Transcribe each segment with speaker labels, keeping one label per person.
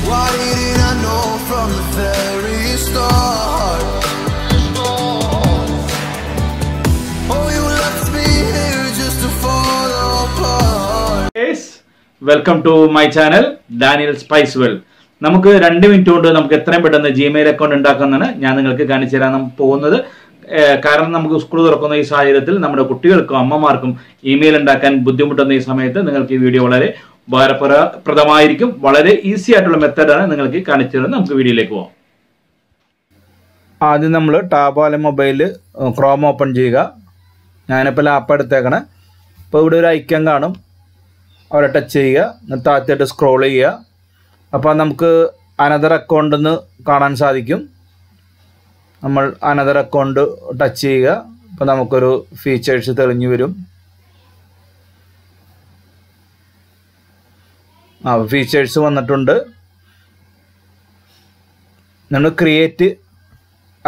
Speaker 1: Why didn't I know from the very start? Oh, you left me here just to fall apart.
Speaker 2: Yes, welcome to my channel, Daniel Spice World. നമുക്ക് 2 minute കൊണ്ട് നമുക്ക് എത്രയും പെട്ടെന്ന് Gmail account ഉണ്ടാക്കാനാണ് ഞാൻ നിങ്ങൾക്ക് കാണിച്ചു തരാൻ പോകുന്നത്. കാരണം നമുക്ക് സ്കൂൾ തുറക്കുന്ന ഈ സാഹചര്യത്തിൽ നമ്മുടെ കുട്ടികൾക്കും അമ്മമാർക്കും ഇമെയിൽ ഉണ്ടാക്കാൻ ബുദ്ധിമുട്ടുന്ന ഈ സമയത്ത് നിങ്ങൾക്ക് ഈ വീഡിയോ വളരെ ഉപകാരപ്രദമായിരിക്കും. വളരെ ഈസി ആയിട്ടുള്ള മെത്തേഡാണ് നിങ്ങൾക്ക് കാണിച്ചു തരുന്നത്. നമുക്ക് വീഡിയോയിലേക്ക് പോകാം. ആദ്യം നമ്മൾ ടാബ് അല്ലെങ്കിൽ മൊബൈലിൽ ക്രോം ഓപ്പൺ ചെയ്യുക. ഞാനിപ്പോൾ ലാപ്പ് എടുത്തേക്കണേ. ഇപ്പോൾ ഇവിടെ ഒരു ഐക്കൺ കാണും, അവിടെ ടച്ച് ചെയ്യുക, താഴത്തോട്ട് സ്ക്രോൾ ചെയ്യുക. അപ്പോൾ നമുക്ക് അനദർ അക്കൗണ്ട് എന്ന് കാണാൻ സാധിക്കും. നമ്മൾ അനദർ അക്കൗണ്ട് ടച്ച് ചെയ്യുക. അപ്പോൾ നമുക്കൊരു ഫീച്ചേഴ്സ് തെളിഞ്ഞു വരും. ഫീച്ചേഴ്സ് വന്നിട്ടുണ്ട്. നമ്മൾ ക്രിയേറ്റ്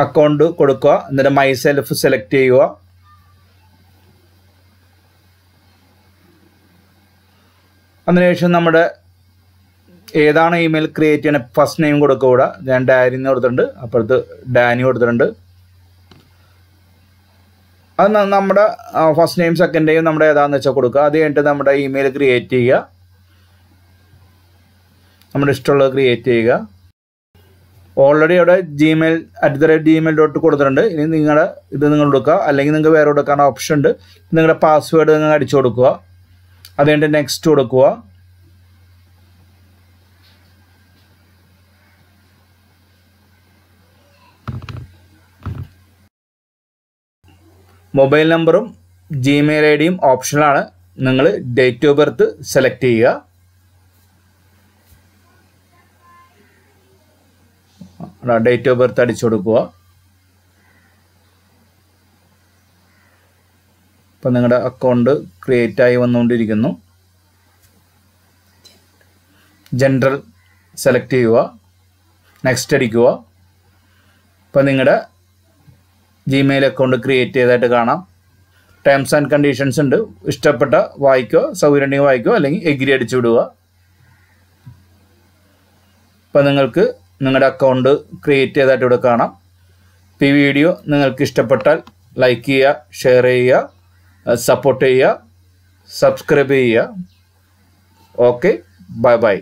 Speaker 2: അക്കൗണ്ട് കൊടുക്കുക, എന്നിട്ട് മൈ സെൽഫ് സെലക്ട് ചെയ്യുക. അതിനുശേഷം നമ്മുടെ ഏതാണ് ഇമെയിൽ ക്രിയേറ്റ് ചെയ്യണ ഫസ്റ്റ് നെയിം കൊടുക്കുക. ഇവിടെ ഞാൻ ഡാനി എന്ന് കൊടുത്തിട്ടുണ്ട്, അപ്പുറത്ത് ഡാനി കൊടുത്തിട്ടുണ്ട്. അത് നമ്മുടെ ഫസ്റ്റ് നെയിം സെക്കൻഡ് നെയിം നമ്മുടെ ഏതാണെന്ന് വെച്ചാൽ കൊടുക്കുക. അത് കഴിഞ്ഞിട്ട് നമ്മുടെ ഇമെയിൽ ക്രിയേറ്റ് ചെയ്യുക, നമ്മുടെ ഇഷ്ടമുള്ളത് ക്രിയേറ്റ് ചെയ്യുക. ഓൾറെഡി അവിടെ gmail.gmail കൊടുത്തിട്ടുണ്ട്. ഇനി നിങ്ങളുടെ ഇത് നിങ്ങൾ കൊടുക്കുക, അല്ലെങ്കിൽ നിങ്ങൾക്ക് വേറെ കൊടുക്കാൻ ഓപ്ഷൻ ഉണ്ട്. നിങ്ങളുടെ പാസ്വേഡ് നിങ്ങൾ അടിച്ചു കൊടുക്കുക. അത് കഴിഞ്ഞിട്ട് നെക്സ്റ്റ് കൊടുക്കുക. മൊബൈൽ നമ്പറും ജിമെയിൽ ഐ ഡിയും ഓപ്ഷനാണ്. നിങ്ങൾ ഡേറ്റ് ഓഫ് ബർത്ത് സെലക്ട് ചെയ്യുക. ഡേറ്റ് ഓഫ് ബർത്ത് അടിച്ചു കൊടുക്കുക. ഇപ്പം നിങ്ങളുടെ അക്കൗണ്ട് ക്രിയേറ്റ് ആയി വന്നുകൊണ്ടിരിക്കുന്നു. ജനറൽ സെലക്ട് ചെയ്യുക, നെക്സ്റ്റ് അടിക്കുക. ഇപ്പം നിങ്ങളുടെ ജിമെയിൽ അക്കൗണ്ട് ക്രിയേറ്റ് ചെയ്തതായിട്ട് കാണാം. ടേംസ് ആൻഡ് കണ്ടീഷൻസ് ഉണ്ട്. ഇഷ്ടപ്പെട്ട വായിക്കോ, സൗകര്യം വായിക്കോ, അല്ലെങ്കിൽ എഗ്രി അടിച്ചു വിടുക. ഇപ്പം നിങ്ങൾക്ക് നിങ്ങളുടെ അക്കൗണ്ട് ക്രിയേറ്റ് ചെയ്തതായിട്ട് ഇവിടെ കാണാം. ഈ വീഡിയോ നിങ്ങൾക്ക് ഇഷ്ടപ്പെട്ടാൽ ലൈക്ക് ചെയ്യുക, ഷെയർ ചെയ്യുക, സപ്പോർട്ട് ചെയ്യുക, സബ്സ്ക്രൈബ് ചെയ്യുക. Okay, bye bye.